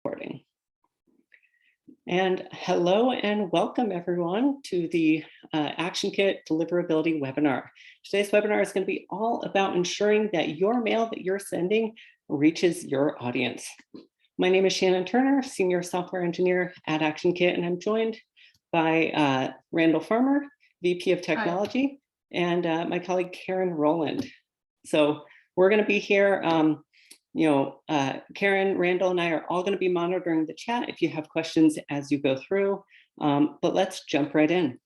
Recording. And hello and welcome everyone to the ActionKit Deliverability webinar. Today's webinar is going to be all about ensuring that your mail that you're sending reaches your audience. My name is Shannon Turner, Senior Software Engineer at ActionKit, and I'm joined by Randall Farmer, VP of Technology, and my colleague Karen Rowland. So we're going to be here. Karen, Randall, and I are all going to be monitoring the chat if you have questions as you go through, but let's jump right in.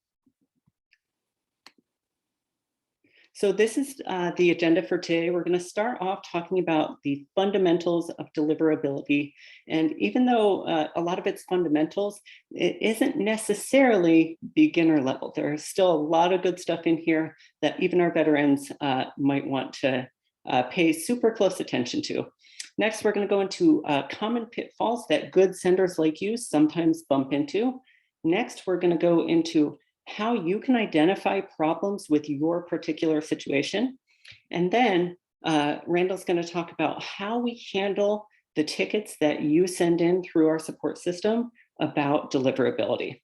So this is the agenda for today. We're going to start off talking about the fundamentals of deliverability. And even though a lot of it's fundamentals, it isn't necessarily beginner level. There's still a lot of good stuff in here that even our veterans might want to pay super close attention to. Next, we're going to go into common pitfalls that good senders like you sometimes bump into. Next, we're going to go into how you can identify problems with your particular situation. And then Randall's going to talk about how we handle the tickets that you send in through our support system about deliverability.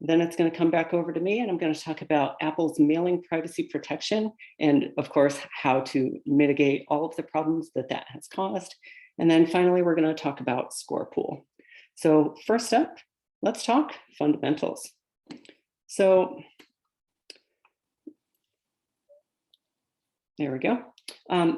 Then it's going to come back over to me, and I'm going to talk about Apple's mailing privacy protection and, of course, how to mitigate all of the problems that that has caused. And then finally, we're going to talk about ScorePool. So first up, let's talk fundamentals. So there we go.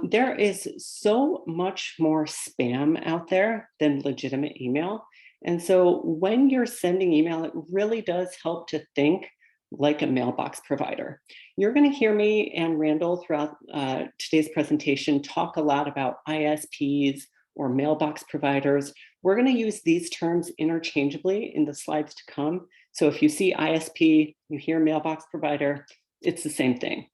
There is so much more spam out there than legitimate email. And so when you're sending email, it really does help to think like a mailbox provider. You're going to hear me and Randall throughout today's presentation talk a lot about ISPs or mailbox providers. We're going to use these terms interchangeably in the slides to come. So if you see ISP, you hear mailbox provider, it's the same thing.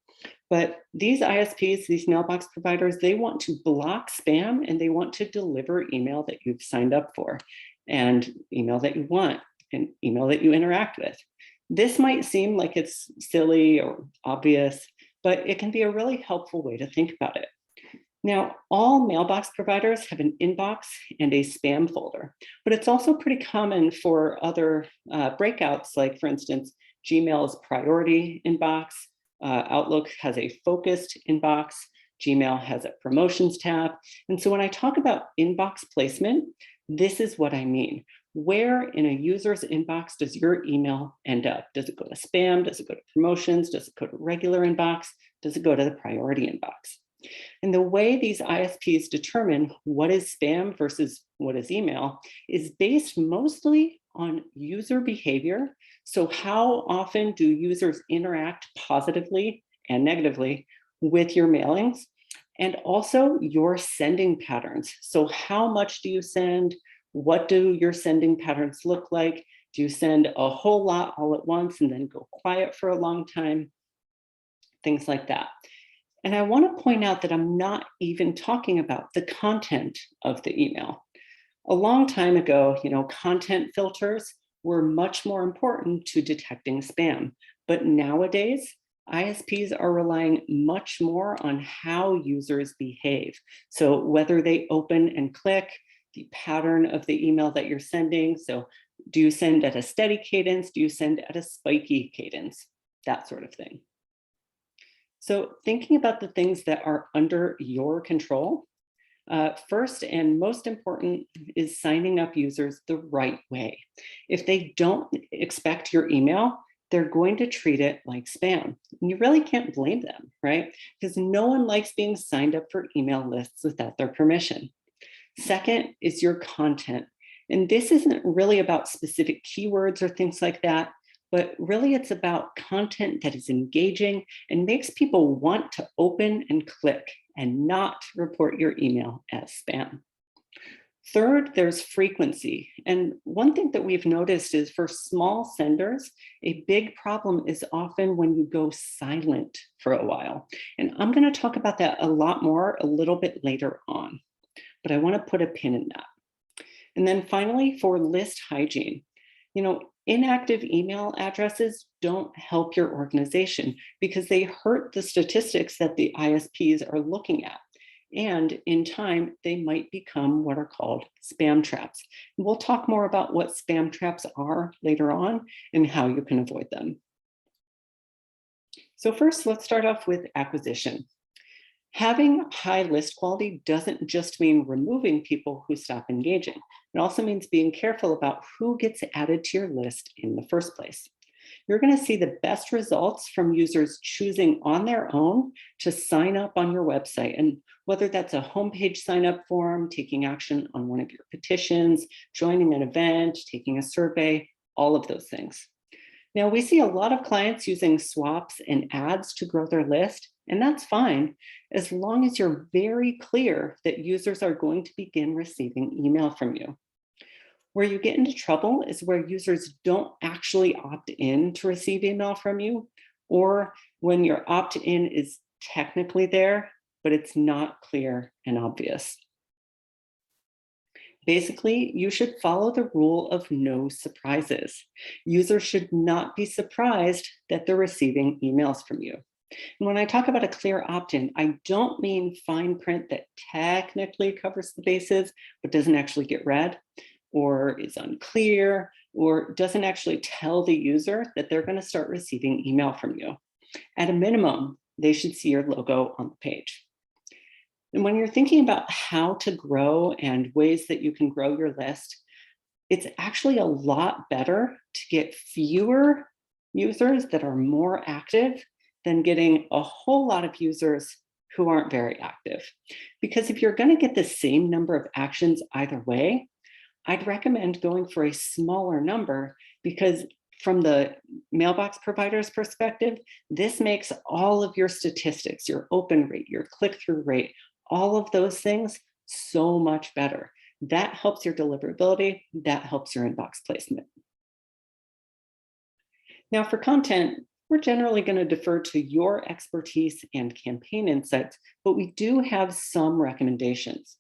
But these ISPs, these mailbox providers, they want to block spam and they want to deliver email that you've signed up for, and email that you want, and email that you interact with. This might seem like it's silly or obvious, but it can be a really helpful way to think about it. Now, all mailbox providers have an inbox and a spam folder, but it's also pretty common for other breakouts, like for instance, Gmail's priority inbox, Outlook has a focused inbox, Gmail has a promotions tab. And so when I talk about inbox placement, this is what I mean. Where in a user's inbox does your email end up? Does it go to spam? Does it go to promotions? Does it go to regular inbox? Does it go to the priority inbox? And the way these ISPs determine what is spam versus what is email is based mostly on user behavior. So how often do users interact positively and negatively with your mailings? And also your sending patterns. So how much do you send? What do your sending patterns look like? Do you send a whole lot all at once and then go quiet for a long time? Things like that. And I want to point out that I'm not even talking about the content of the email. A long time ago, content filters were much more important to detecting spam. But nowadays, ISPs are relying much more on how users behave. So whether they open and click, the pattern of the email that you're sending. So do you send at a steady cadence? Do you send at a spiky cadence? That sort of thing. So thinking about the things that are under your control, first and most important is signing up users the right way. If they don't expect your email, they're going to treat it like spam. And you really can't blame them, right? Because no one likes being signed up for email lists without their permission. Second is your content. And this isn't really about specific keywords or things like that, but really it's about content that is engaging and makes people want to open and click and not report your email as spam. Third, there's frequency. And one thing that we've noticed is for small senders, a big problem is often when you go silent for a while. And I'm going to talk about that a lot more a little bit later on, but I want to put a pin in that. And then finally, for list hygiene, inactive email addresses don't help your organization because they hurt the statistics that the ISPs are looking at. And in time, they might become what are called spam traps. We'll talk more about what spam traps are later on and how you can avoid them. So first, let's start off with acquisition. Having high list quality doesn't just mean removing people who stop engaging. It also means being careful about who gets added to your list in the first place. You're going to see the best results from users choosing on their own to sign up on your website. And whether that's a homepage sign up form, taking action on one of your petitions, joining an event, taking a survey, all of those things. Now, we see a lot of clients using swaps and ads to grow their list, and that's fine, as long as you're very clear that users are going to begin receiving email from you. Where you get into trouble is where users don't actually opt in to receive email from you, or when your opt-in is technically there, but it's not clear and obvious. Basically, you should follow the rule of no surprises. Users should not be surprised that they're receiving emails from you. And when I talk about a clear opt-in, I don't mean fine print that technically covers the bases, but doesn't actually get read, or is unclear, or doesn't actually tell the user that they're going to start receiving email from you. At a minimum, they should see your logo on the page. And when you're thinking about how to grow and ways that you can grow your list, it's actually a lot better to get fewer users that are more active than getting a whole lot of users who aren't very active. Because if you're going to get the same number of actions either way, I'd recommend going for a smaller number, because from the mailbox provider's perspective, this makes all of your statistics, your open rate, your click-through rate, all of those things so much better. That helps your deliverability, that helps your inbox placement. Now for content, we're generally going to defer to your expertise and campaign insights, but we do have some recommendations.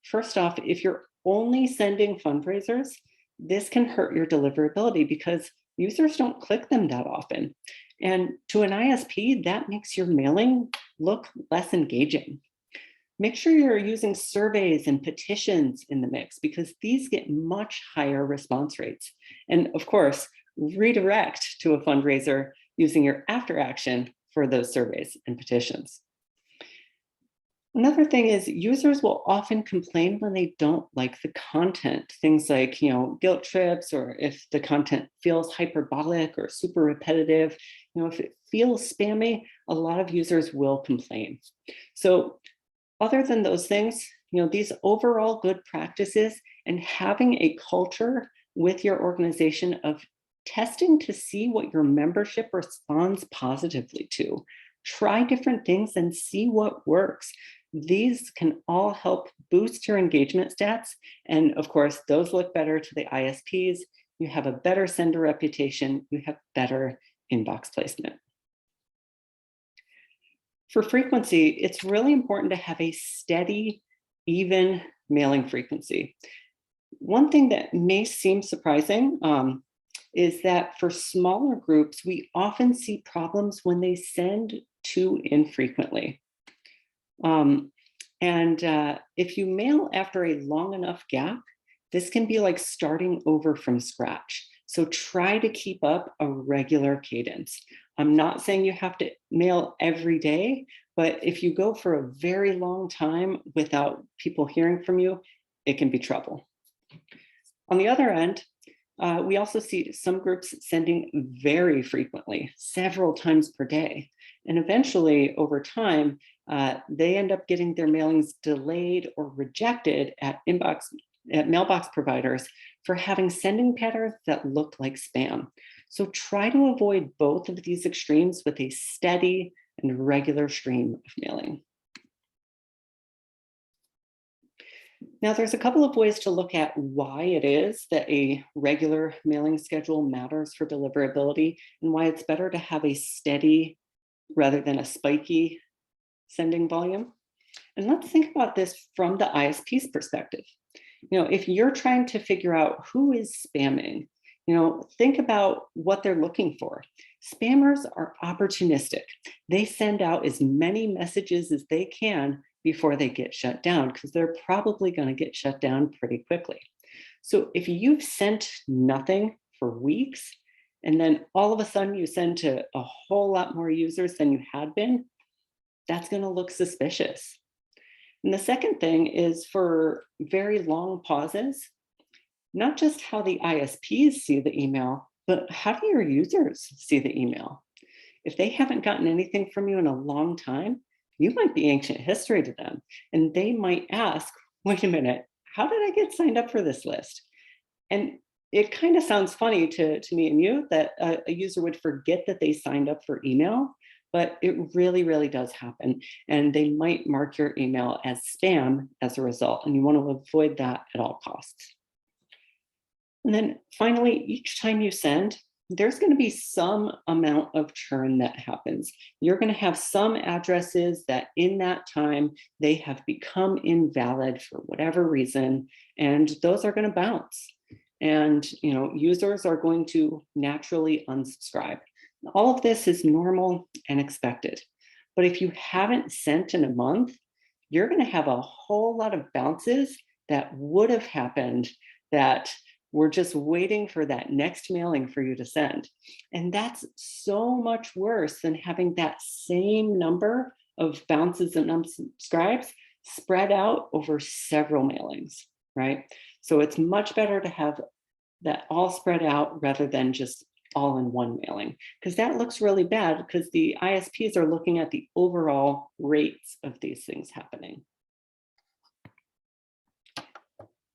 First off, if you're only sending fundraisers, this can hurt your deliverability because users don't click them that often. And to an ISP, that makes your mailing look less engaging. Make sure you're using surveys and petitions in the mix, because these get much higher response rates. And of course, redirect to a fundraiser using your after action for those surveys and petitions. Another thing is users will often complain when they don't like the content. Things like, guilt trips, or if the content feels hyperbolic or super repetitive. If it feels spammy, a lot of users will complain. So other than those things, these overall good practices and having a culture with your organization of testing to see what your membership responds positively to. Try different things and see what works. These can all help boost your engagement stats. And of course, those look better to the ISPs. You have a better sender reputation. You have better inbox placement. For frequency, it's really important to have a steady, even mailing frequency. One thing that may seem surprising is that for smaller groups, we often see problems when they send too infrequently. If you mail after a long enough gap, this can be like starting over from scratch. So try to keep up a regular cadence. I'm not saying you have to mail every day, but if you go for a very long time without people hearing from you, it can be trouble. On the other end, we also see some groups sending very frequently, several times per day. And eventually, over time, they end up getting their mailings delayed or rejected at mailbox providers for having sending patterns that look like spam. So try to avoid both of these extremes with a steady and regular stream of mailing. Now, there's a couple of ways to look at why it is that a regular mailing schedule matters for deliverability, and why it's better to have a steady rather than a spiky sending volume. And let's think about this from the ISP's perspective. If you're trying to figure out who is spamming, think about what they're looking for. Spammers are opportunistic. They send out as many messages as they can before they get shut down, because they're probably going to get shut down pretty quickly. So if you've sent nothing for weeks, and then all of a sudden you send to a whole lot more users than you had been, that's going to look suspicious. And the second thing is for very long pauses, not just how the ISPs see the email, but how do your users see the email? If they haven't gotten anything from you in a long time, you might be ancient history to them. And they might ask, wait a minute, how did I get signed up for this list? And it kind of sounds funny to me and you that a user would forget that they signed up for email, but it really, really does happen. And they might mark your email as spam as a result, and you want to avoid that at all costs. And then finally, each time you send, there's going to be some amount of churn that happens. You're going to have some addresses that in that time, they have become invalid for whatever reason, and those are going to bounce. And users are going to naturally unsubscribe. All of this is normal and expected. But if you haven't sent in a month, you're going to have a whole lot of bounces that would have happened that we're just waiting for that next mailing for you to send. And that's so much worse than having that same number of bounces and unsubscribes spread out over several mailings, right? So it's much better to have that all spread out rather than just all in one mailing, because that looks really bad because the ISPs are looking at the overall rates of these things happening.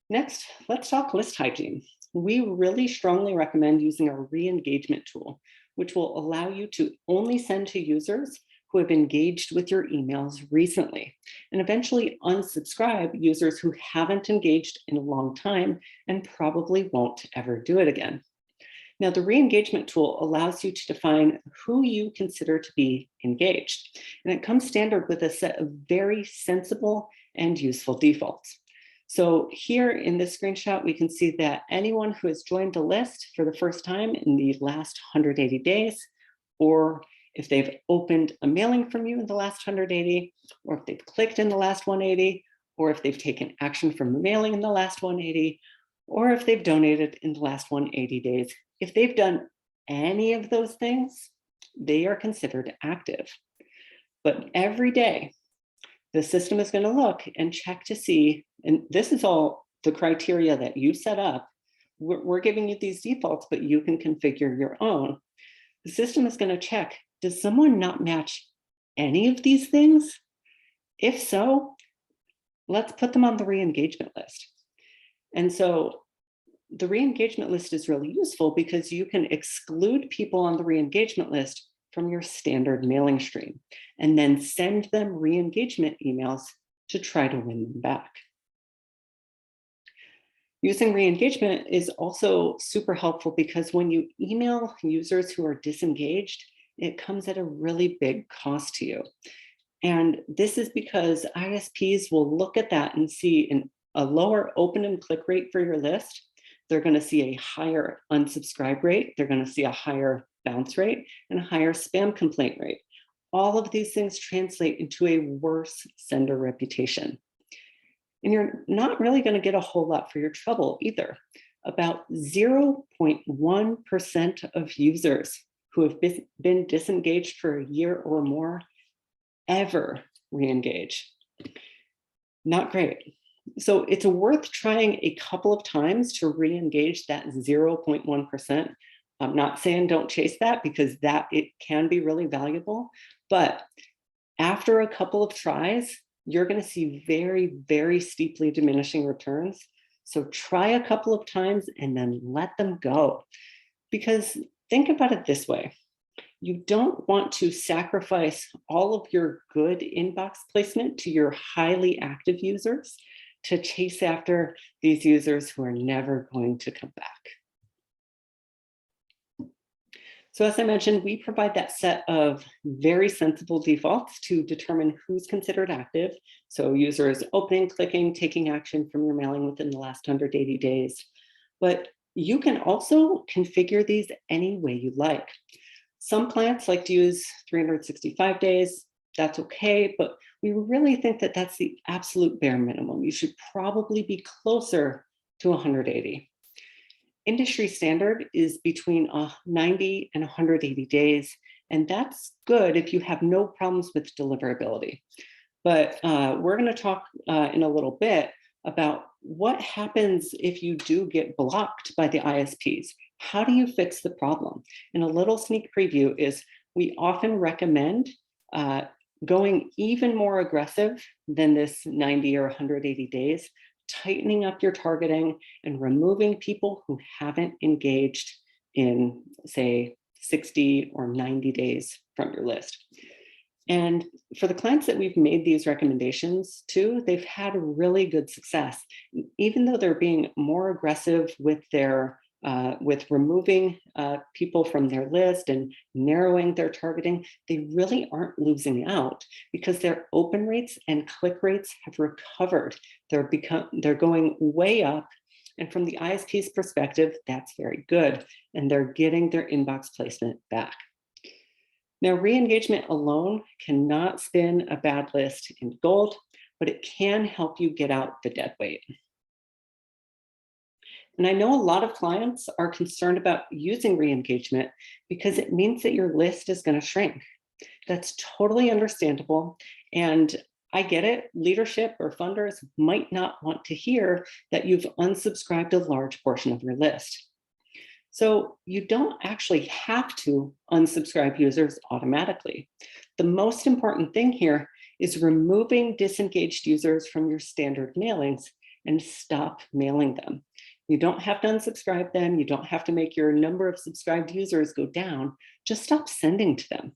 Next, let's talk list hygiene. We really strongly recommend using our re-engagement tool, which will allow you to only send to users who have engaged with your emails recently, and eventually unsubscribe users who haven't engaged in a long time and probably won't ever do it again. Now, the re-engagement tool allows you to define who you consider to be engaged, and it comes standard with a set of very sensible and useful defaults. So here in this screenshot, we can see that anyone who has joined the list for the first time in the last 180 days, or if they've opened a mailing from you in the last 180, or if they've clicked in the last 180, or if they've taken action from the mailing in the last 180, or if they've donated in the last 180 days. If they've done any of those things, they are considered active. But every day, the system is going to look and check to see, and this is all the criteria that you set up. We're giving you these defaults, but you can configure your own. The system is going to check, does someone not match any of these things? If so, let's put them on the re-engagement list. And so the re-engagement list is really useful because you can exclude people on the re-engagement list from your standard mailing stream and then send them re-engagement emails to try to win them back. Using re-engagement is also super helpful because when you email users who are disengaged, it comes at a really big cost to you. And this is because ISPs will look at that and see a lower open and click rate for your list. They're going to see a higher unsubscribe rate. They're going to see a higher bounce rate and a higher spam complaint rate. All of these things translate into a worse sender reputation. And you're not really going to get a whole lot for your trouble either. About 0.1% of users who have been disengaged for a year or more ever re-engage. Not great. So it's worth trying a couple of times to re-engage that 0.1%. I'm not saying don't chase that because it can be really valuable, but after a couple of tries, you're going to see very, very steeply diminishing returns. So try a couple of times and then let them go. Because think about it this way. You don't want to sacrifice all of your good inbox placement to your highly active users to chase after these users who are never going to come back. So as I mentioned, we provide that set of very sensible defaults to determine who's considered active. So users opening, clicking, taking action from your mailing within the last 180 days. But you can also configure these any way you like. Some clients like to use 365 days. that's okay, but we really think that that's the absolute bare minimum. You should probably be closer to 180. Industry standard is between 90 and 180 days, and that's good if you have no problems with deliverability. But we're going to talk in a little bit about what happens if you do get blocked by the ISPs. How do you fix the problem? And a little sneak preview is we often recommend going even more aggressive than this 90 or 180 days, tightening up your targeting and removing people who haven't engaged in, say, 60 or 90 days from your list. And for the clients that we've made these recommendations to, they've had really good success. Even though they're being more aggressive with their with removing people from their list and narrowing their targeting, they really aren't losing out because their open rates and click rates have recovered. They're going way up. And from the ISP's perspective, that's very good. And they're getting their inbox placement back. Now, re-engagement alone cannot spin a bad list in gold, but it can help you get out the dead weight. And I know a lot of clients are concerned about using re-engagement because it means that your list is going to shrink. That's totally understandable. And I get it. Leadership or funders might not want to hear that you've unsubscribed a large portion of your list. So you don't actually have to unsubscribe users automatically. The most important thing here is removing disengaged users from your standard mailings and stop mailing them. You don't have to unsubscribe them. You don't have to make your number of subscribed users go down. Just stop sending to them.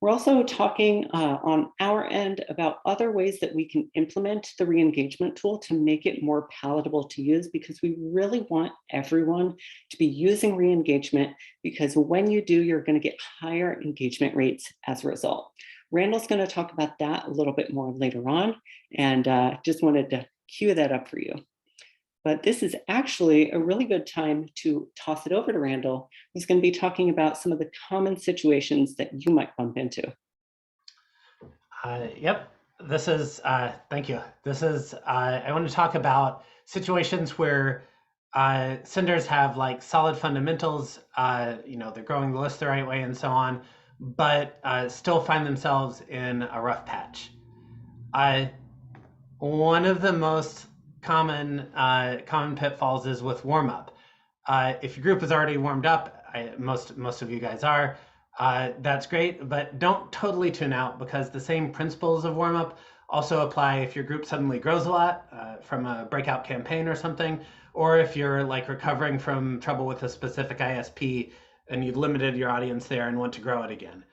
We're also talking on our end about other ways that we can implement the re-engagement tool to make it more palatable to use, because we really want everyone to be using re-engagement, because when you do, you're going to get higher engagement rates as a result. Randall's going to talk about that a little bit more later on, and just wanted to cue that up for you. But this is actually a really good time to toss it over to Randall, who's going to be talking about some of the common situations that you might bump into. Yep, this is, thank you. This is, I want to talk about situations where senders have like solid fundamentals, they're growing the list the right way and so on, but still find themselves in a rough patch. One of the most common pitfalls is with warm up. If your group is already warmed up, most of you guys are, that's great, but don't totally tune out, because the same principles of warm up also apply if your group suddenly grows a lot from a breakout campaign or something, or if you're like recovering from trouble with a specific ISP and you've limited your audience there and want to grow it again.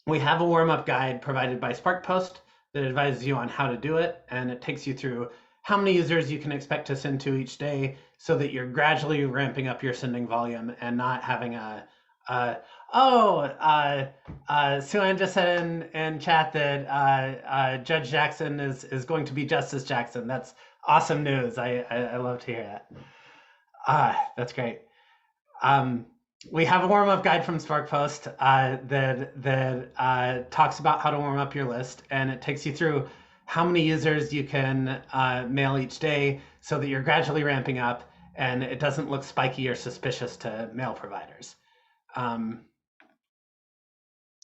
We have a warm up guide provided by SparkPost that advises you on how to do it, and it takes you through how many users you can expect to send to each day so that you're gradually ramping up your sending volume and not having Sue-Ann just said in chat that Judge Jackson is going to be Justice Jackson. That's awesome news. I love to hear that. That's great. We have a warm-up guide from SparkPost that talks about how to warm up your list, and it takes you through how many users you can mail each day so that you're gradually ramping up and it doesn't look spiky or suspicious to mail providers.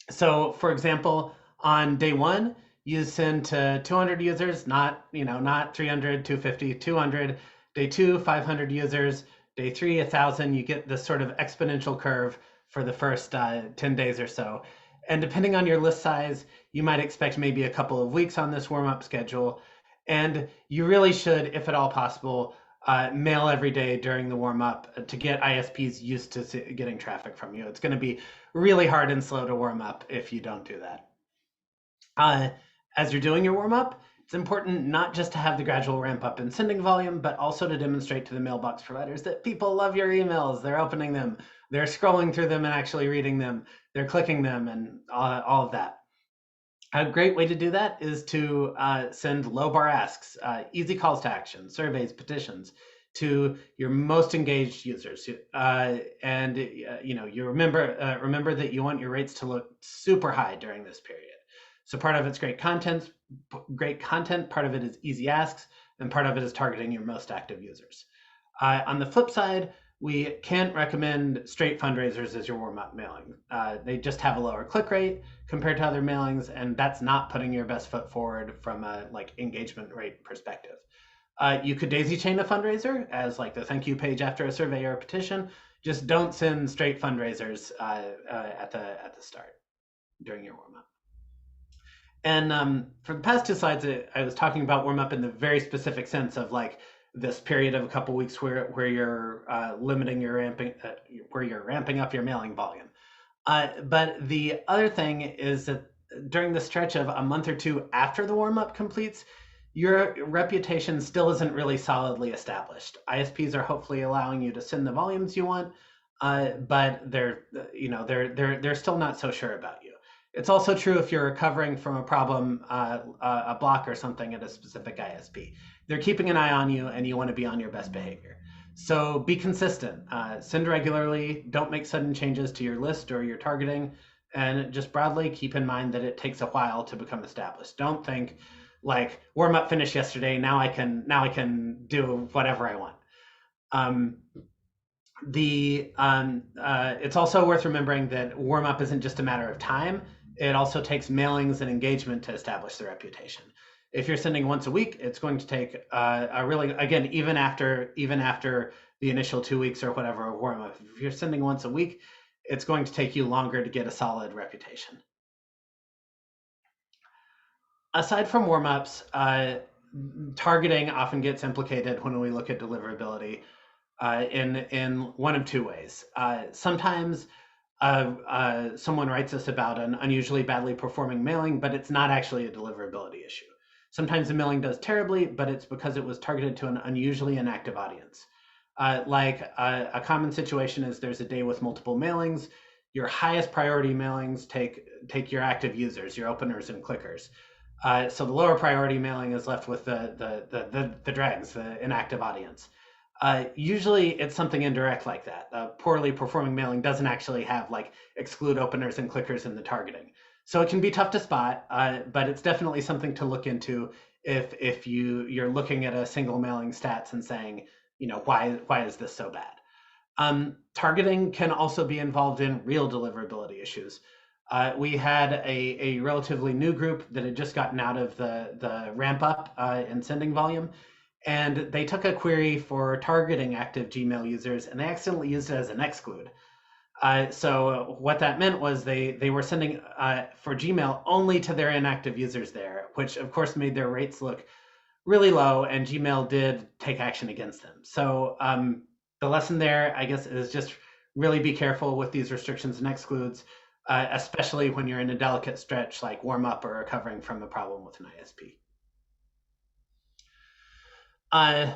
So for example, on day one, you send to 200 users, not 300, 250, 200. Day two, 500 users. Day three, 1,000. You get this sort of exponential curve for the first 10 days or so. And depending on your list size, you might expect maybe a couple of weeks on this warm-up schedule. And you really should, if at all possible, mail every day during the warm-up to get ISPs used to getting traffic from you. It's going to be really hard and slow to warm up if you don't do that. As you're doing your warm-up, it's important not just to have the gradual ramp up in sending volume, but also to demonstrate to the mailbox providers that people love your emails. They're opening them, they're scrolling through them and actually reading them, they're clicking them, and all of that. A great way to do that is to send low bar asks, easy calls to action, surveys, petitions. to your most engaged users. And you remember that you want your rates to look super high during this period. So part of it's great content. Part of it is easy asks, and part of it is targeting your most active users. On the flip side, we can't recommend straight fundraisers as your warm-up mailing. They just have a lower click rate compared to other mailings, and that's not putting your best foot forward from a engagement rate perspective. You could daisy chain a fundraiser as the thank you page after a survey or a petition. Just don't send straight fundraisers at the start during your warm-up. And for the past two slides, I was talking about warm-up in the very specific sense of this period of a couple weeks where you're limiting your where you're ramping up your mailing volume. But the other thing is that during the stretch of a month or two after the warm-up completes, your reputation still isn't really solidly established. ISPs are hopefully allowing you to send the volumes you want, but they're still not so sure about you. It's also true if you're recovering from a problem, a block or something at a specific ISP. They're keeping an eye on you, and you want to be on your best behavior. So be consistent, send regularly, don't make sudden changes to your list or your targeting, and just broadly keep in mind that it takes a while to become established. Don't think warm up finished yesterday, now I can do whatever I want. It's also worth remembering that warm up isn't just a matter of time. It also takes mailings and engagement to establish the reputation. If you're sending once a week, it's going to take even after the initial 2 weeks or whatever of warm up. If you're sending once a week, it's going to take you longer to get a solid reputation. Aside from warm-ups, targeting often gets implicated when we look at deliverability in one of two ways. Sometimes someone writes us about an unusually badly performing mailing, but it's not actually a deliverability issue. Sometimes the mailing does terribly, but it's because it was targeted to an unusually inactive audience. A common situation is there's a day with multiple mailings. Your highest priority mailings take your active users, your openers and clickers. So the lower priority mailing is left with the dregs, the inactive audience. Usually it's something indirect like that. A poorly performing mailing doesn't actually have exclude openers and clickers in the targeting. So it can be tough to spot, but it's definitely something to look into if you're looking at a single mailing stats and saying, why is this so bad? Targeting can also be involved in real deliverability issues. We had a relatively new group that had just gotten out of the ramp up in sending volume, and they took a query for targeting active Gmail users, and they accidentally used it as an exclude. So what that meant was they were sending for Gmail only to their inactive users there, which of course made their rates look really low, and Gmail did take action against them. So the lesson there, I guess, is just really be careful with these restrictions and excludes, especially when you're in a delicate stretch like warm up or recovering from a problem with an ISP.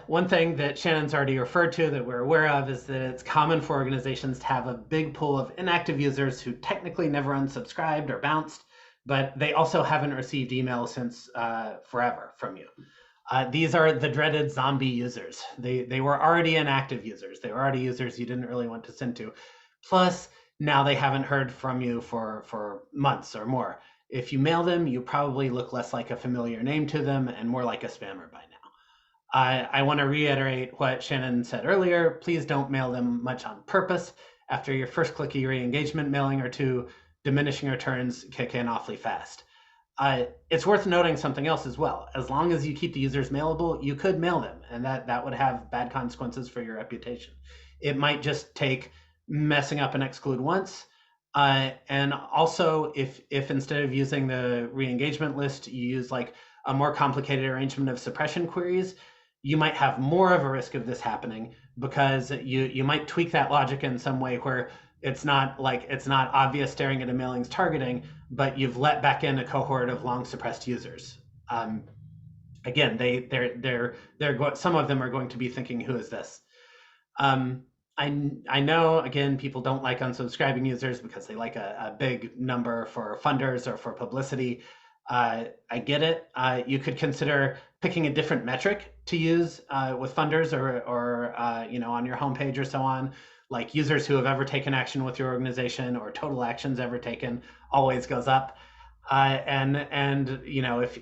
One thing that Shannon's already referred to that we're aware of is that it's common for organizations to have a big pool of inactive users who technically never unsubscribed or bounced, but they also haven't received email since forever from you. These are the dreaded zombie users. They were already inactive users. They were already users you didn't really want to send to. Plus, now they haven't heard from you for months or more. If you mail them, you probably look less like a familiar name to them and more like a spammer by now. I want to reiterate what Shannon said earlier. Please don't mail them much on purpose. After your first clicky re-engagement mailing or two, diminishing returns kick in awfully fast. It's worth noting something else as well. As long as you keep the users mailable, you could mail them, and that would have bad consequences for your reputation. It might just take messing up an exclude once. And also, if instead of using the re-engagement list, you use a more complicated arrangement of suppression queries, you might have more of a risk of this happening because you might tweak that logic in some way where it's not obvious staring at a mailing's targeting, but you've let back in a cohort of long suppressed users. Again, some of them are going to be thinking, who is this? I know, again, people don't like unsubscribing users because they like a big number for funders or for publicity. I get it. You could consider picking a different metric to use with funders or on your homepage or so on, like users who have ever taken action with your organization or total actions ever taken always goes up. And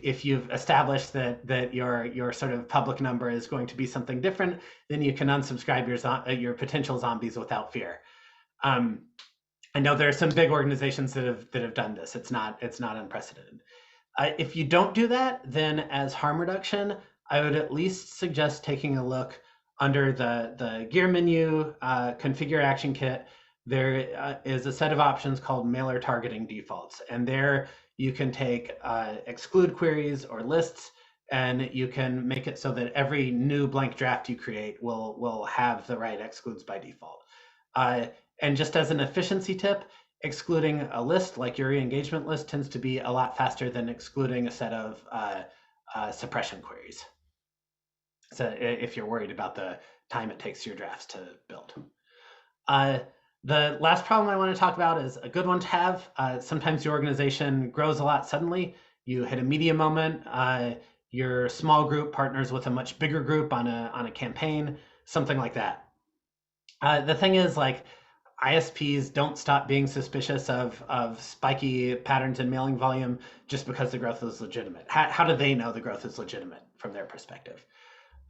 if you've established that your sort of public number is going to be something different, then you can unsubscribe your potential zombies without fear. I know there are some big organizations that have done this. It's not unprecedented. If you don't do that, then as harm reduction, I would at least suggest taking a look under the gear menu, configure ActionKit. There is a set of options called mailer targeting defaults, and there you can take exclude queries or lists, and you can make it so that every new blank draft you create will have the right excludes by default. And just as an efficiency tip, excluding a list like your re-engagement list tends to be a lot faster than excluding a set of suppression queries. So if you're worried about the time it takes your drafts to build. The last problem I want to talk about is a good one to have. Sometimes your organization grows a lot suddenly. You hit a media moment. Your small group partners with a much bigger group on a campaign, something like that. The thing is, like, ISPs don't stop being suspicious of spiky patterns in mailing volume just because the growth is legitimate. How do they know the growth is legitimate from their perspective?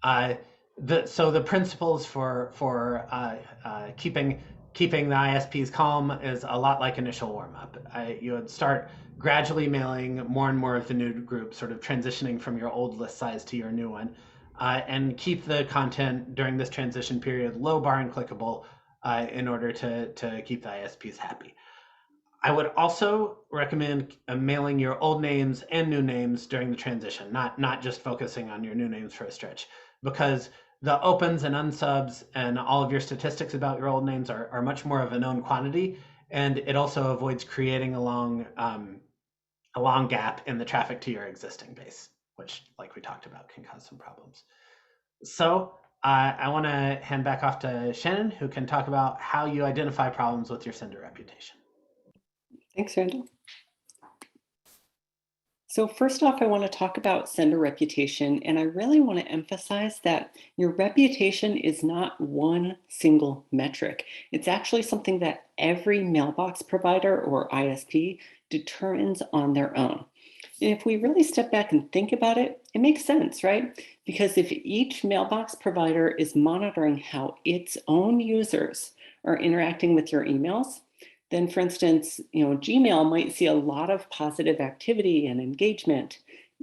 So the principles for keeping the ISPs calm is a lot like initial warm up. You would start gradually mailing more and more of the new group, sort of transitioning from your old list size to your new one, and keep the content during this transition period low bar and clickable in order to keep the ISPs happy. I would also recommend mailing your old names and new names during the transition, not just focusing on your new names for a stretch, because the opens and unsubs and all of your statistics about your old names are much more of a known quantity, and it also avoids creating a long gap in the traffic to your existing base, which, like we talked about, can cause some problems. So I want to hand back off to Shannon, who can talk about how you identify problems with your sender reputation. Thanks, Randall. So first off, I want to talk about sender reputation, and I really want to emphasize that your reputation is not one single metric. It's actually something that every mailbox provider or ISP determines on their own. And if we really step back and think about it, it makes sense, right? Because if each mailbox provider is monitoring how its own users are interacting with your emails, then, for instance, Gmail might see a lot of positive activity and engagement,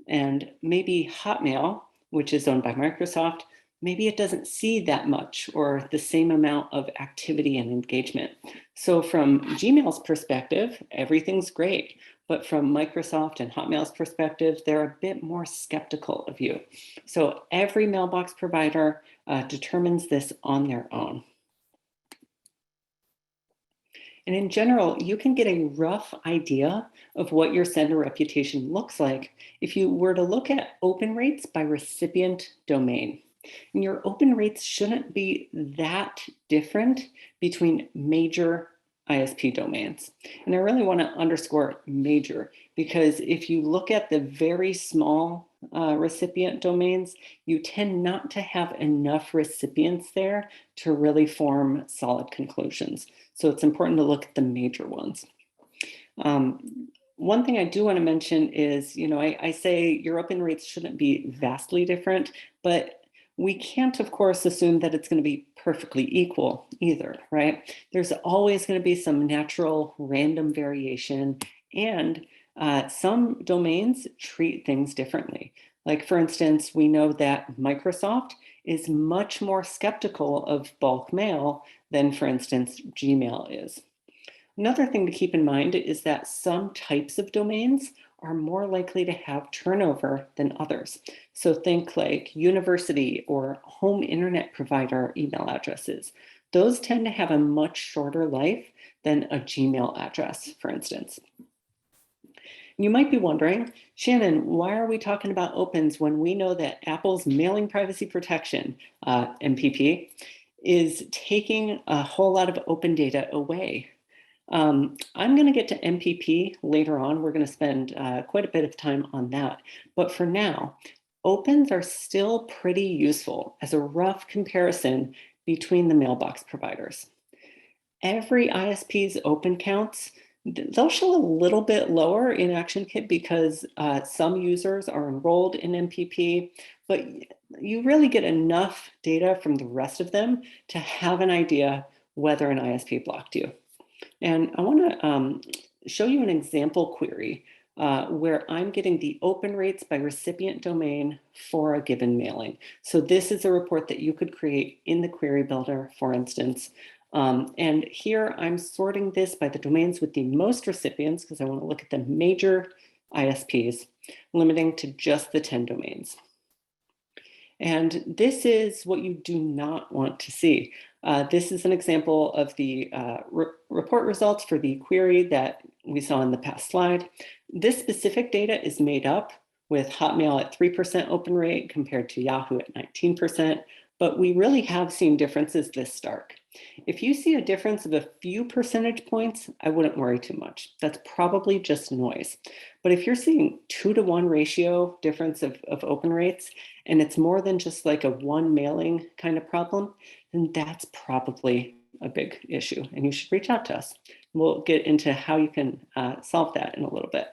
and maybe Hotmail, which is owned by Microsoft, maybe it doesn't see that much or the same amount of activity and engagement. So from Gmail's perspective, everything's great, but from Microsoft and Hotmail's perspective, they're a bit more skeptical of you. So every mailbox provider determines this on their own. And in general, you can get a rough idea of what your sender reputation looks like if you were to look at open rates by recipient domain. And your open rates shouldn't be that different between major ISP domains. And I really want to underscore major, because if you look at the very small recipient domains, you tend not to have enough recipients there to really form solid conclusions. So it's important to look at the major ones. One thing I do want to mention is, I say your open rates shouldn't be vastly different, but we can't, of course, assume that it's going to be perfectly equal either, right? There's always going to be some natural random variation, and some domains treat things differently. Like, for instance, we know that Microsoft is much more skeptical of bulk mail than, for instance, Gmail is. Another thing to keep in mind is that some types of domains are more likely to have turnover than others. So think like university or home internet provider email addresses. Those tend to have a much shorter life than a Gmail address, for instance. You might be wondering, Shannon, why are we talking about opens when we know that Apple's mailing privacy protection, MPP, is taking a whole lot of open data away? I'm going to get to MPP later on. We're going to spend quite a bit of time on that. But for now, Opens are still pretty useful as a rough comparison between the mailbox providers. Every ISP's open counts, they'll show a little bit lower in ActionKit because some users are enrolled in MPP, but you really get enough data from the rest of them to have an idea whether an ISP blocked you. And I want to show you an example query where I'm getting the open rates by recipient domain for a given mailing. So this is a report that you could create in the query builder, for instance. And here I'm sorting this by the domains with the most recipients because I want to look at the major ISPs, limiting to just the 10 domains. And this is what you do not want to see. This is an example of the report results for the query that we saw in the past slide. This specific data is made up with Hotmail at 3% open rate compared to Yahoo at 19%, but we really have seen differences this stark. If you see a difference of a few percentage points, I wouldn't worry too much. That's probably just noise. But if you're seeing 2-to-1 ratio difference of open rates, and it's more than just like a one mailing kind of problem, then that's probably a big issue and you should reach out to us. We'll get into how you can solve that in a little bit.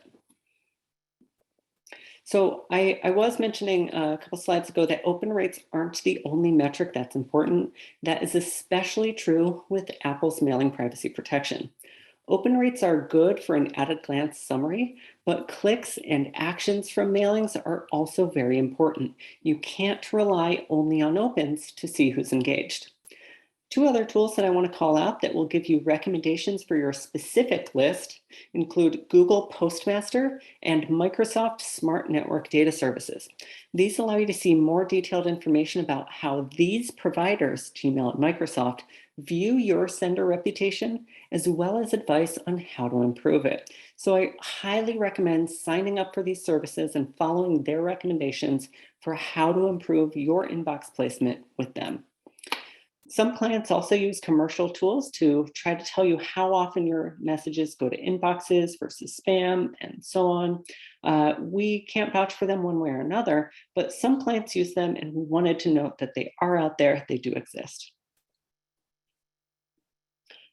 So I was mentioning a couple slides ago that open rates aren't the only metric that's important. That is especially true with Apple's mailing privacy protection. Open rates are good for an at-a-glance summary, but clicks and actions from mailings are also very important. You can't rely only on opens to see who's engaged. Two other tools that I want to call out that will give you recommendations for your specific list include Google Postmaster and Microsoft Smart Network Data Services. These allow you to see more detailed information about how these providers, Gmail and Microsoft, view your sender reputation, as well as advice on how to improve it. So I highly recommend signing up for these services and following their recommendations for how to improve your inbox placement with them. Some clients also use commercial tools to try to tell you how often your messages go to inboxes versus spam and so on. We can't vouch for them one way or another, but some clients use them and we wanted to note that they are out there, they do exist.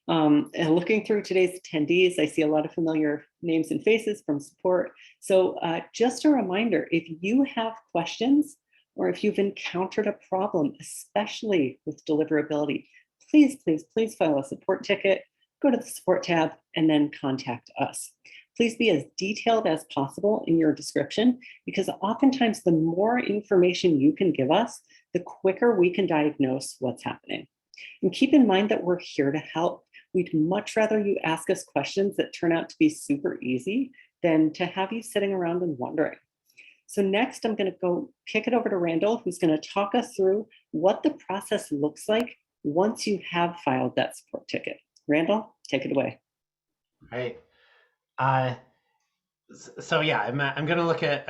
And looking through today's attendees, I see a lot of familiar names and faces from support. So just a reminder, if you have questions, or if you've encountered a problem, especially with deliverability, please, please, please file a support ticket, go to the support tab, and then contact us. Please be as detailed as possible in your description, because oftentimes the more information you can give us, the quicker we can diagnose what's happening. And keep in mind that we're here to help. We'd much rather you ask us questions that turn out to be super easy than to have you sitting around and wondering. So next, I'm going to go kick it over to Randall, who's going to talk us through what the process looks like once you have filed that support ticket. Randall, take it away. Right. So yeah, I'm going to look at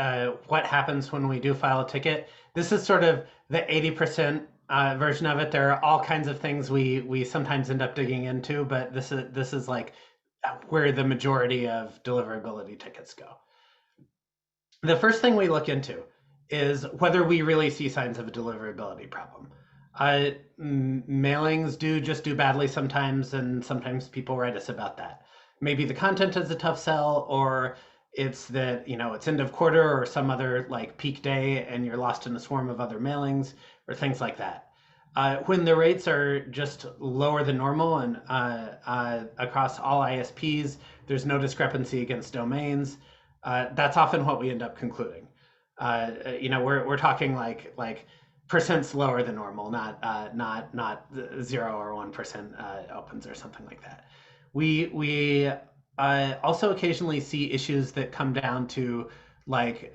what happens when we do file a ticket. This is sort of the 80% version of it. There are all kinds of things we sometimes end up digging into, but this is like where the majority of deliverability tickets go. The first thing we look into is whether we really see signs of a deliverability problem. Mailings do badly sometimes, and sometimes people write us about that. Maybe the content is a tough sell, or it's that it's end of quarter or some other like peak day and you're lost in a swarm of other mailings or things like that. When the rates are just lower than normal and across all ISPs, there's no discrepancy against domains. That's often what we end up concluding. We're talking like percents lower than normal, not 0 or 1% opens or something like that. We also occasionally see issues that come down to like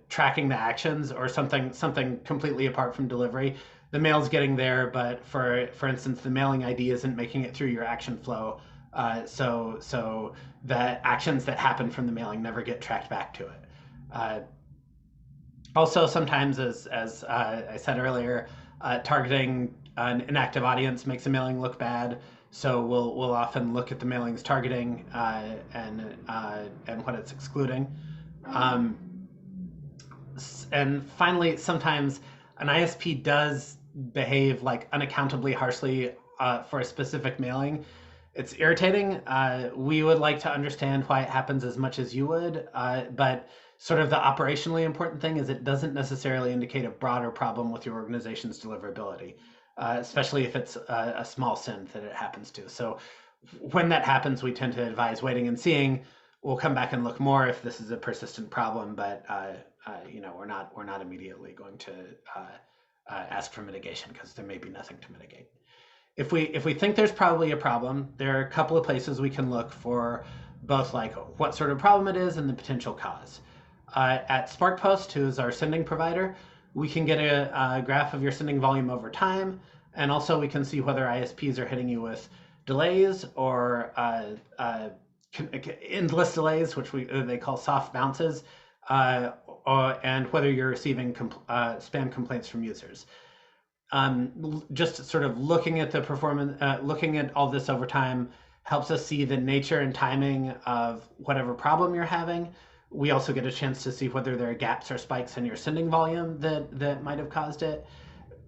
tracking the actions or something completely apart from delivery. The mail's getting there, but for instance, the mailing ID isn't making it through your action flow. So the actions that happen from the mailing never get tracked back to it. Also, sometimes, as I said earlier, targeting an inactive audience makes a mailing look bad. So we'll often look at the mailing's targeting and what it's excluding. And finally, sometimes an ISP does behave like unaccountably harshly for a specific mailing. It's irritating. We would like to understand why it happens as much as you would, but sort of the operationally important thing is it doesn't necessarily indicate a broader problem with your organization's deliverability, especially if it's a small sin that it happens to. So when that happens, we tend to advise waiting and seeing. We'll come back and look more if this is a persistent problem, but we're not immediately going to ask for mitigation because there may be nothing to mitigate. If we think there's probably a problem, there are a couple of places we can look for both like what sort of problem it is and the potential cause. At SparkPost, who is our sending provider, we can get a graph of your sending volume over time, and also we can see whether ISPs are hitting you with delays or endless delays, which they call soft bounces, and whether you're receiving spam complaints from users. Just sort of looking at the performance, looking at all this over time helps us see the nature and timing of whatever problem you're having. We also get a chance to see whether there are gaps or spikes in your sending volume that might have caused it.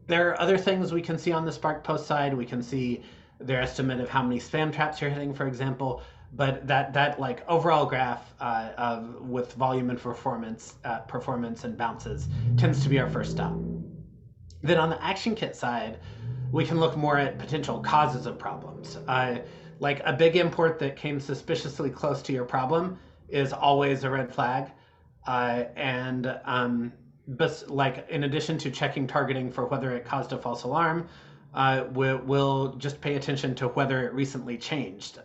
There are other things we can see on the SparkPost side. We can see their estimate of how many spam traps you're hitting, for example. But that like overall graph with volume and performance and bounces tends to be our first stop. Then on the ActionKit side, we can look more at potential causes of problems. Like a big import that came suspiciously close to your problem is always a red flag. But like in addition to checking targeting for whether it caused a false alarm, we'll just pay attention to whether it recently changed.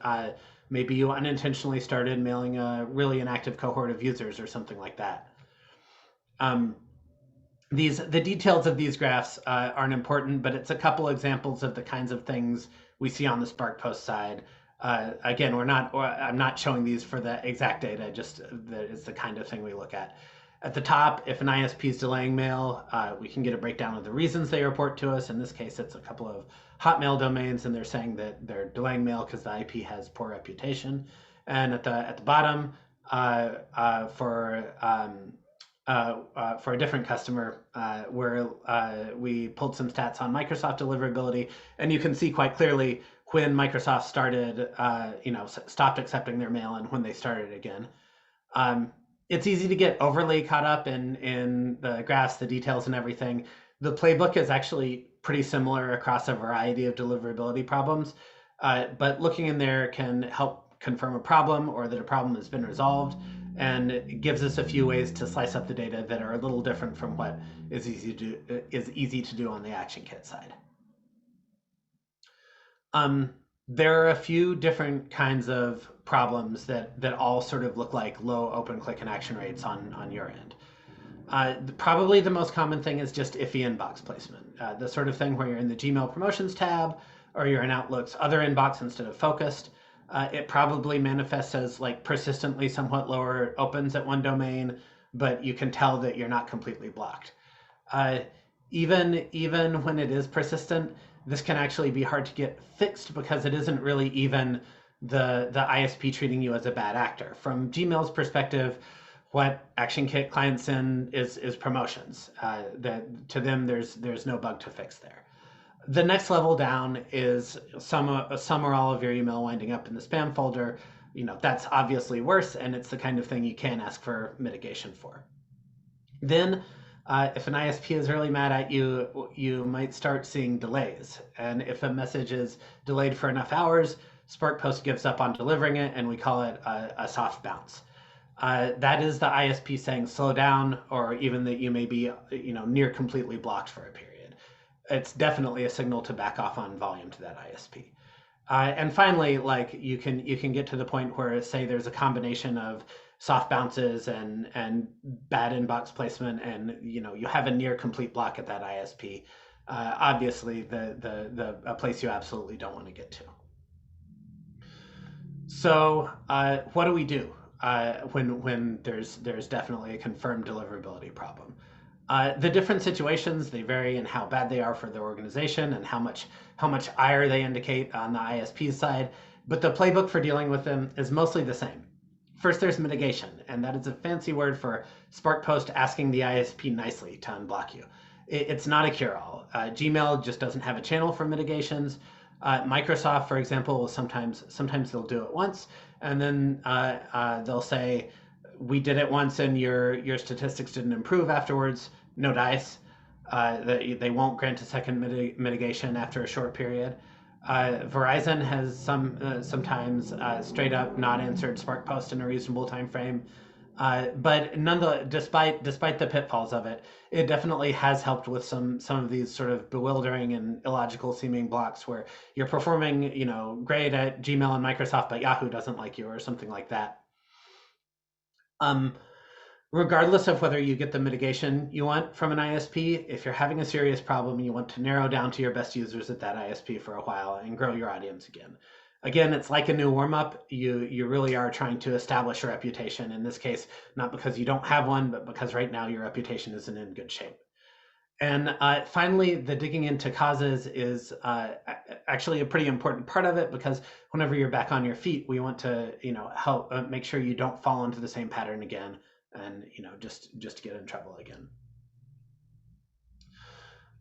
Maybe you unintentionally started mailing a really inactive cohort of users or something like that. The details of these graphs aren't important, but it's a couple examples of the kinds of things we see on the SparkPost side. Again, I'm not showing these for the exact data, just that it's the kind of thing we look at. At the top, if an ISP is delaying mail, we can get a breakdown of the reasons they report to us. In this case, it's a couple of Hotmail domains, and they're saying that they're delaying mail because the IP has poor reputation. And at the bottom, for a different customer, where we pulled some stats on Microsoft deliverability, and you can see quite clearly when Microsoft started, stopped accepting their mail and when they started again. It's easy to get overly caught up in the graphs, the details, and everything. The playbook is actually pretty similar across a variety of deliverability problems, but looking in there can help confirm a problem or that a problem has been resolved, and it gives us a few ways to slice up the data that are a little different from what is easy to do on the ActionKit side. There are a few different kinds of problems that all sort of look like low open click and action rates on your end. Probably the most common thing is just iffy inbox placement, the sort of thing where you're in the Gmail promotions tab or you're in Outlook's other inbox instead of focused. It probably manifests as like persistently somewhat lower opens at one domain, but you can tell that you're not completely blocked. Even when it is persistent, this can actually be hard to get fixed because it isn't really even the ISP treating you as a bad actor. From Gmail's perspective, what ActionKit clients send is promotions. That to them, there's no bug to fix there. The next level down is some or all of your email winding up in the spam folder. That's obviously worse, and it's the kind of thing you can ask for mitigation for. Then, if an ISP is really mad at you, you might start seeing delays. And if a message is delayed for enough hours, SparkPost gives up on delivering it, and we call it a soft bounce. That is the ISP saying slow down, or even that you may be near completely blocked for a period. It's definitely a signal to back off on volume to that ISP. And finally, like you can get to the point where, say, there's a combination of soft bounces and bad inbox placement, and you have a near complete block at that ISP. Obviously, a place you absolutely don't want to get to. So, what do we do when there's definitely a confirmed deliverability problem? The different situations, they vary in how bad they are for the organization and how much ire they indicate on the ISP side, but the playbook for dealing with them is mostly the same. First, there's mitigation, and that is a fancy word for SparkPost asking the ISP nicely to unblock you. It's not a cure-all. Gmail just doesn't have a channel for mitigations. Microsoft, for example, will sometimes they'll do it once, and then they'll say, "We did it once, and your statistics didn't improve afterwards. No dice." They won't grant a second mitigation after a short period. Verizon has sometimes straight up not answered SparkPost in a reasonable time frame. But nonetheless, despite the pitfalls of it, it definitely has helped with some of these sort of bewildering and illogical seeming blocks where you're performing, great at Gmail and Microsoft, but Yahoo doesn't like you or something like that. Regardless of whether you get the mitigation you want from an ISP, if you're having a serious problem, you want to narrow down to your best users at that ISP for a while and grow your audience again. Again, it's like a new warm-up. You really are trying to establish a reputation, in this case, not because you don't have one, but because right now your reputation isn't in good shape. And finally, the digging into causes is actually a pretty important part of it, because whenever you're back on your feet, we want to help make sure you don't fall into the same pattern again, and just get in trouble again.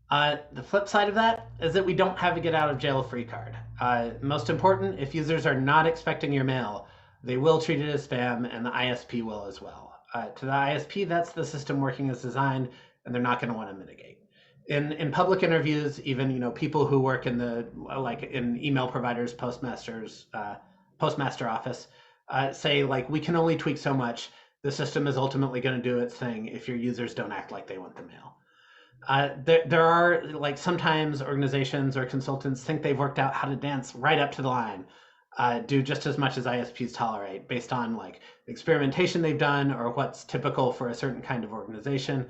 The flip side of that is that we don't have a get out of jail free card. Most important, if users are not expecting your mail, they will treat it as spam, and the ISP will as well. To the ISP, that's the system working as designed, and they're not going to want to mitigate. In public interviews, even people who work in in email providers, postmaster office, say we can only tweak so much. The system is ultimately going to do its thing if your users don't act like they want the mail. There are sometimes organizations or consultants think they've worked out how to dance right up to the line, do just as much as ISPs tolerate based on experimentation they've done or what's typical for a certain kind of organization.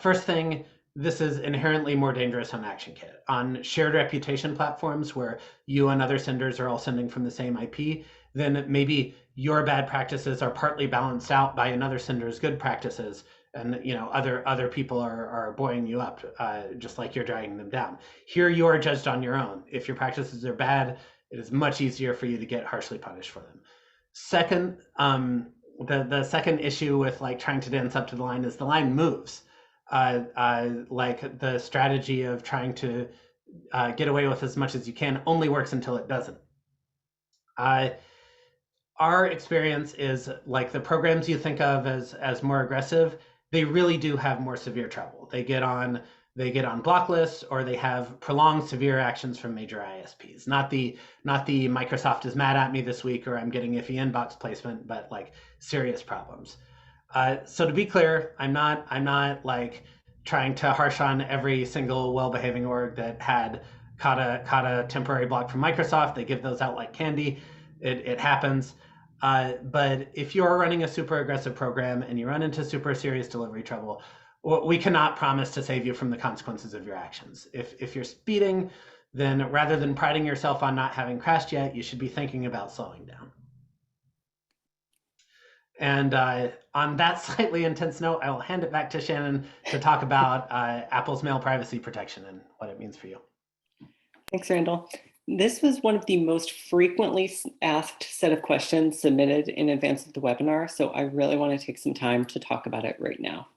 First thing, this is inherently more dangerous on ActionKit. On shared reputation platforms where you and other senders are all sending from the same IP, then maybe your bad practices are partly balanced out by another sender's good practices, and other people are buoying you up, just like you're dragging them down. Here you are judged on your own. If your practices are bad, it is much easier for you to get harshly punished for them. Second, the second issue with trying to dance up to the line is the line moves. The strategy of trying to get away with as much as you can only works until it doesn't. Our experience is the programs you think of as more aggressive, they really do have more severe trouble. They get on block lists, or they have prolonged severe actions from major ISPs. Not the Microsoft is mad at me this week, or I'm getting iffy inbox placement, but serious problems. So to be clear, I'm not trying to harsh on every single well-behaving org that caught a temporary block from Microsoft. They give those out like candy. It happens. But if you're running a super aggressive program and you run into super serious delivery trouble, we cannot promise to save you from the consequences of your actions. If you're speeding, then rather than priding yourself on not having crashed yet, you should be thinking about slowing down. And on that slightly intense note, I will hand it back to Shannon to talk about Apple's mail privacy protection and what it means for you. Thanks, Randall. This was one of the most frequently asked set of questions submitted in advance of the webinar, so I really want to take some time to talk about it right now.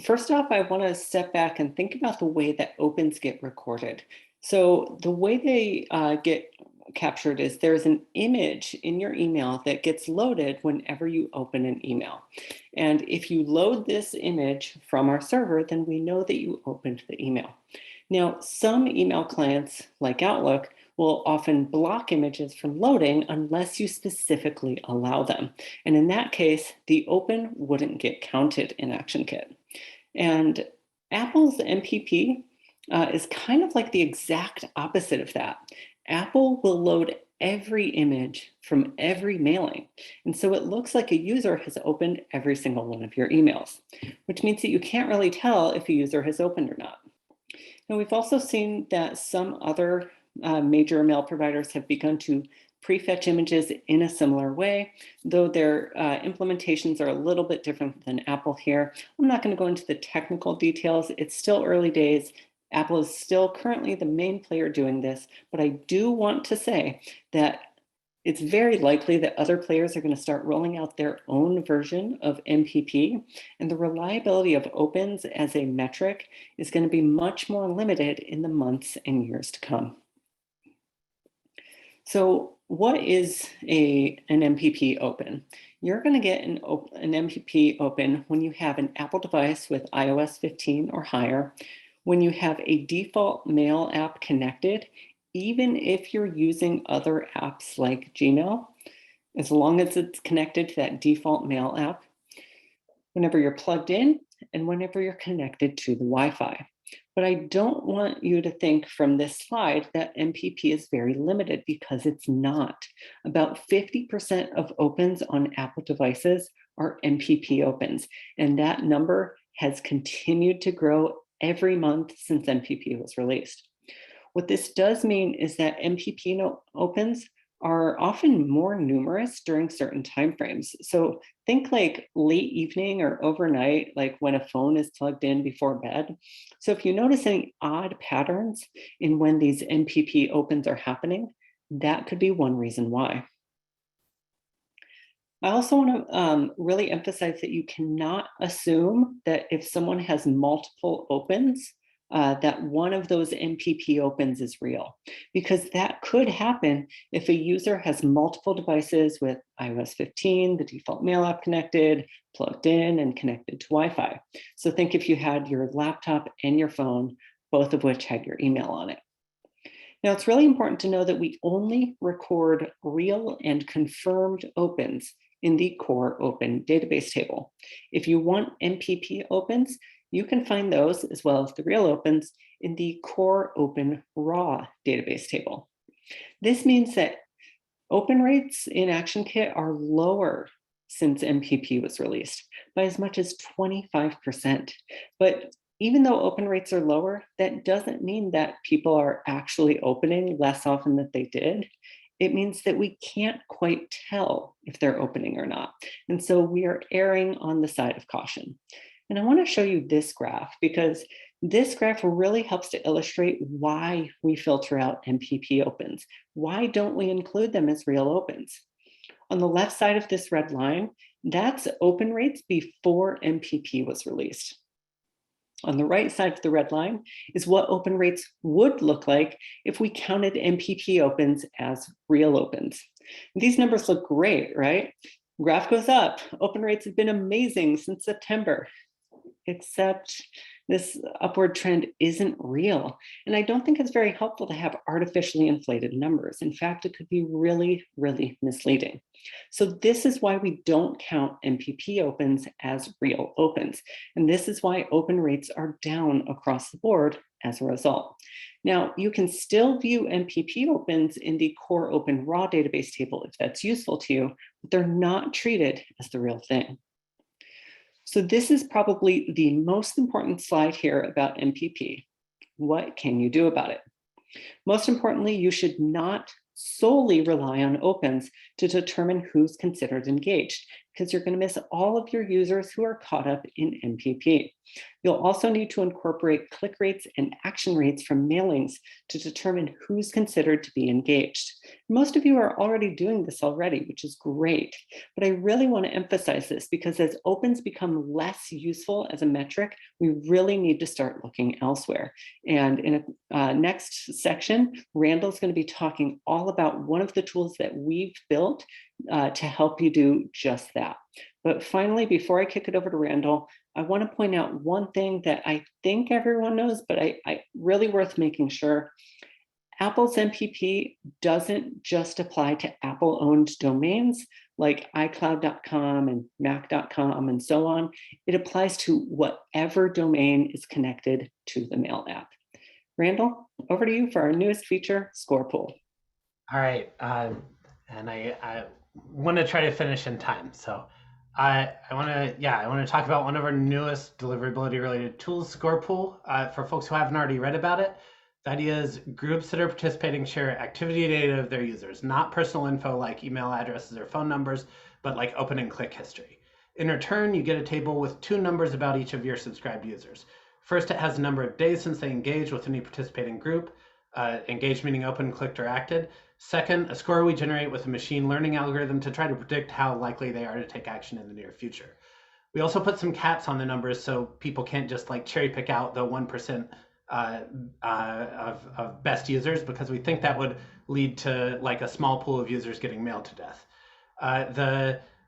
First off, I want to step back and think about the way that opens get recorded. So the way they get captured is there's an image in your email that gets loaded whenever you open an email. And if you load this image from our server, then we know that you opened the email. Now, some email clients like Outlook will often block images from loading unless you specifically allow them. And in that case, the open wouldn't get counted in ActionKit. And Apple's MPP is kind of like the exact opposite of that. Apple will load every image from every mailing. And so it looks like a user has opened every single one of your emails, which means that you can't really tell if a user has opened or not. Now, we've also seen that some other major mail providers have begun to prefetch images in a similar way, though their implementations are a little bit different than Apple here. I'm not going to go into the technical details. It's still early days. Apple is still currently the main player doing this, but I do want to say that It's very likely that other players are going to start rolling out their own version of MPP, and the reliability of opens as a metric is going to be much more limited in the months and years to come. So what is an MPP open? You're going to get an MPP open when you have an Apple device with iOS 15 or higher, when you have a default mail app connected, even if you're using other apps like Gmail, as long as it's connected to that default mail app, whenever you're plugged in and whenever you're connected to the Wi-Fi. But I don't want you to think from this slide that MPP is very limited, because it's not. About 50% of opens on Apple devices are MPP opens, and that number has continued to grow every month since MPP was released. What this does mean is that MPP opens are often more numerous during certain timeframes. So think like late evening or overnight, like when a phone is plugged in before bed. So if you notice any odd patterns in when these MPP opens are happening, that could be one reason why. I also want to really emphasize that you cannot assume that if someone has multiple opens, that one of those MPP opens is real, because that could happen if a user has multiple devices with iOS 15, the default mail app connected, plugged in, and connected to Wi-Fi. So think if you had your laptop and your phone, both of which had your email on it. Now, it's really important to know that we only record real and confirmed opens in the core open database table. If you want MPP opens, you can find those, as well as the real opens, in the core open raw database table. This means that open rates in ActionKit are lower since MPP was released by as much as 25%. But even though open rates are lower, that doesn't mean that people are actually opening less often than they did. It means that we can't quite tell if they're opening or not. And so we are erring on the side of caution. And I want to show you this graph, because this graph really helps to illustrate why we filter out MPP opens. Why don't we include them as real opens? On the left side of this red line, that's open rates before MPP was released. On the right side of the red line is what open rates would look like if we counted MPP opens as real opens. These numbers look great, right? Graph goes up. Open rates have been amazing since September, except this upward trend isn't real. And I don't think it's very helpful to have artificially inflated numbers. In fact, it could be really, really misleading. So this is why we don't count MPP opens as real opens. And this is why open rates are down across the board as a result. Now, you can still view MPP opens in the core open raw database table if that's useful to you, but they're not treated as the real thing. So this is probably the most important slide here about MPP. What can you do about it? Most importantly, you should not solely rely on opens to determine who's considered engaged, because you're going to miss all of your users who are caught up in MPP. You'll also need to incorporate click rates and action rates from mailings to determine who's considered to be engaged. Most of you are already doing this already, which is great, but I really want to emphasize this, because as opens become less useful as a metric, we really need to start looking elsewhere. And in a next section, Randall's going to be talking all about one of the tools that we've built to help you do just that. But finally, before I kick it over to Randall, I want to point out one thing that I think everyone knows, but I really worth making sure. Apple's MPP doesn't just apply to Apple-owned domains like iCloud.com and Mac.com and so on. It applies to whatever domain is connected to the Mail app. Randall, over to you for our newest feature, ScorePool. All right, and I want to try to finish in time. So I want to talk about one of our newest deliverability related tools, ScorePool. For folks who haven't already read about it, the idea is groups that are participating share activity data of their users, not personal info like email addresses or phone numbers, but like open and click history. In return, you get a table with two numbers about each of your subscribed users. First, it has a number of days since they engaged with any participating group. engaged meaning open, clicked, or acted. Second, a score we generate with a machine learning algorithm to try to predict how likely they are to take action in the near future. We also put some caps on the numbers so people can't just like cherry pick out the 1% of best users, because we think that would lead to like a small pool of users getting mailed to death.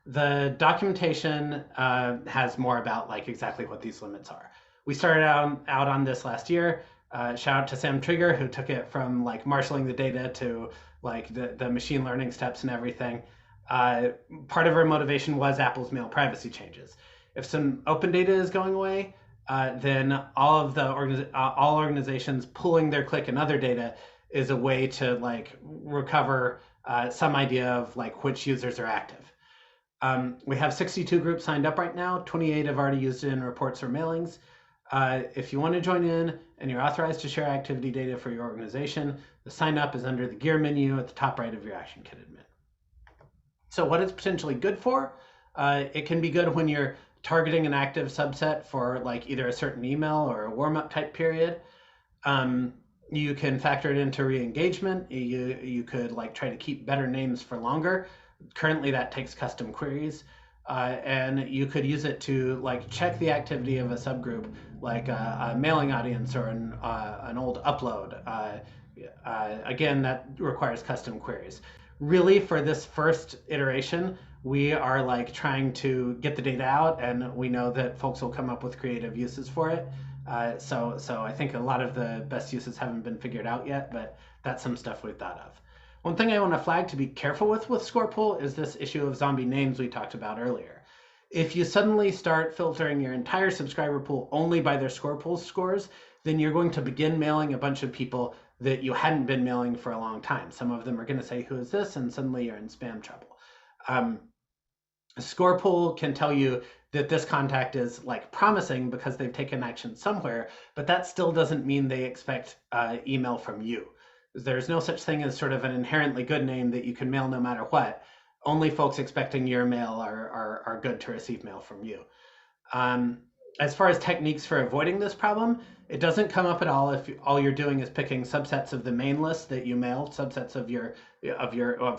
The documentation has more about like exactly what these limits are. We started out on this last year. Shout out to Sam Trigger, who took it from like marshaling the data to like the machine learning steps and everything. Part of our motivation was Apple's mail privacy changes. If some open data is going away, then all organizations pulling their click and other data is a way to like recover some idea of like which users are active. We have 62 groups signed up right now. 28 have already used it in reports or mailings. If you want to join in and you're authorized to share activity data for your organization, the sign up is under the gear menu at the top right of your ActionKit admin. So what it's potentially good for, it can be good when you're targeting an active subset for like either a certain email or a warm-up type period. You can factor it into re-engagement. You could like try to keep better names for longer. Currently that takes custom queries. And you could use it to like check the activity of a subgroup, like a mailing audience or an old upload. Again, that requires custom queries. Really, for this first iteration, we are like trying to get the data out, and we know that folks will come up with creative uses for it. So I think a lot of the best uses haven't been figured out yet, but that's some stuff we've thought of. One thing I want to flag to be careful with ScorePool is this issue of zombie names we talked about earlier. If you suddenly start filtering your entire subscriber pool only by their ScorePool scores, then you're going to begin mailing a bunch of people that you hadn't been mailing for a long time. Some of them are going to say, who is this? And suddenly you're in spam trouble. ScorePool can tell you that this contact is like promising because they've taken action somewhere, but that still doesn't mean they expect email from you. There's no such thing as sort of an inherently good name that you can mail no matter what. Only folks expecting your mail are good to receive mail from you. As far as techniques for avoiding this problem, it doesn't come up at all if all you're doing is picking subsets of the main list that you mail, subsets of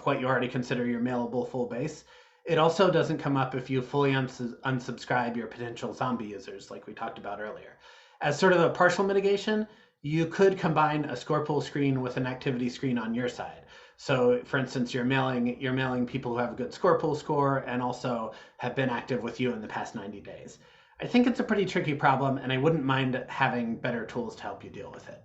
what you already consider your mailable full base. It also doesn't come up if you fully unsubscribe your potential zombie users, like we talked about earlier. As sort of a partial mitigation, you could combine a ScorePool screen with an activity screen on your side. So for instance, you're mailing people who have a good ScorePool score and also have been active with you in the past 90 days. I think it's a pretty tricky problem, and I wouldn't mind having better tools to help you deal with it.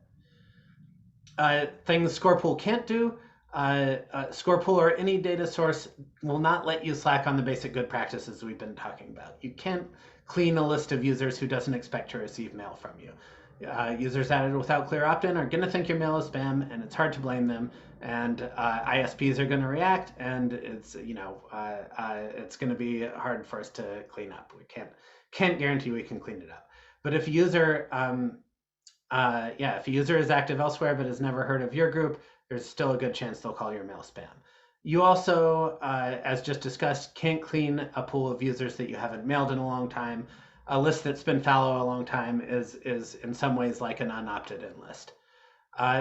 Things ScorePool can't do. ScorePool or any data source will not let you slack on the basic good practices we've been talking about. You can't clean a list of users who doesn't expect to receive mail from you. Users added without clear opt-in are going to think your mail is spam, and it's hard to blame them. And ISPs are going to react, and it's it's going to be hard for us to clean up. We can't guarantee we can clean it up. But if a user, if a user is active elsewhere but has never heard of your group, there's still a good chance they'll call your mail spam. You also, as just discussed, can't clean a pool of users that you haven't mailed in a long time. A list that's been fallow a long time is in some ways like an unopted-in list.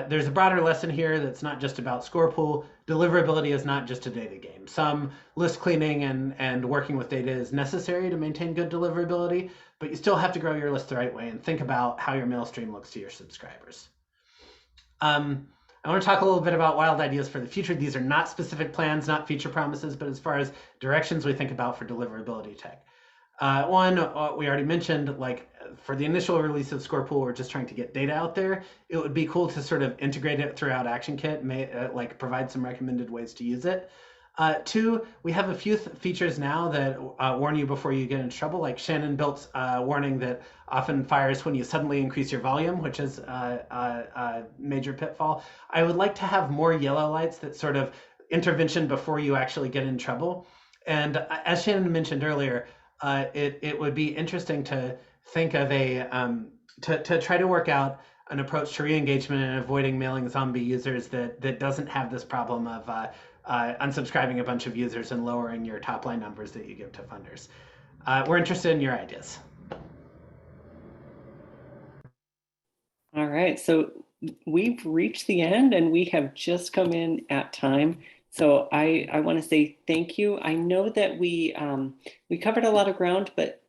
There's a broader lesson here that's not just about ScorePool. Deliverability is not just a data game. Some list cleaning and working with data is necessary to maintain good deliverability, but you still have to grow your list the right way and think about how your mail stream looks to your subscribers. I want to talk a little bit about wild ideas for the future. These are not specific plans, not feature promises, but as far as directions we think about for deliverability tech. One, we already mentioned, like for the initial release of ScorePool, we're just trying to get data out there. It would be cool to sort of integrate it throughout ActionKit, like provide some recommended ways to use it. Two, we have a few features now that warn you before you get into trouble, like Shannon built a warning that often fires when you suddenly increase your volume, which is a major pitfall. I would like to have more yellow lights that sort of intervention before you actually get in trouble. And as Shannon mentioned earlier, it would be interesting to think of to try to work out an approach to re-engagement and avoiding mailing zombie users that doesn't have this problem of unsubscribing a bunch of users and lowering your top line numbers that you give to funders. We're interested in your ideas. All right, so we've reached the end and we have just come in at time. So I want to say thank you. I know that we covered a lot of ground, but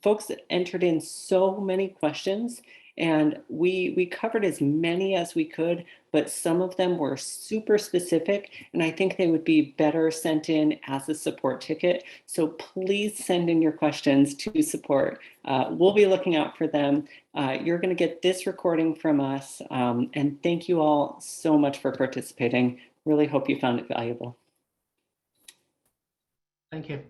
folks entered in so many questions, and we covered as many as we could, but some of them were super specific, and I think they would be better sent in as a support ticket. So please send in your questions to support. We'll be looking out for them. You're going to get this recording from us, and thank you all so much for participating. Really hope you found it valuable. Thank you.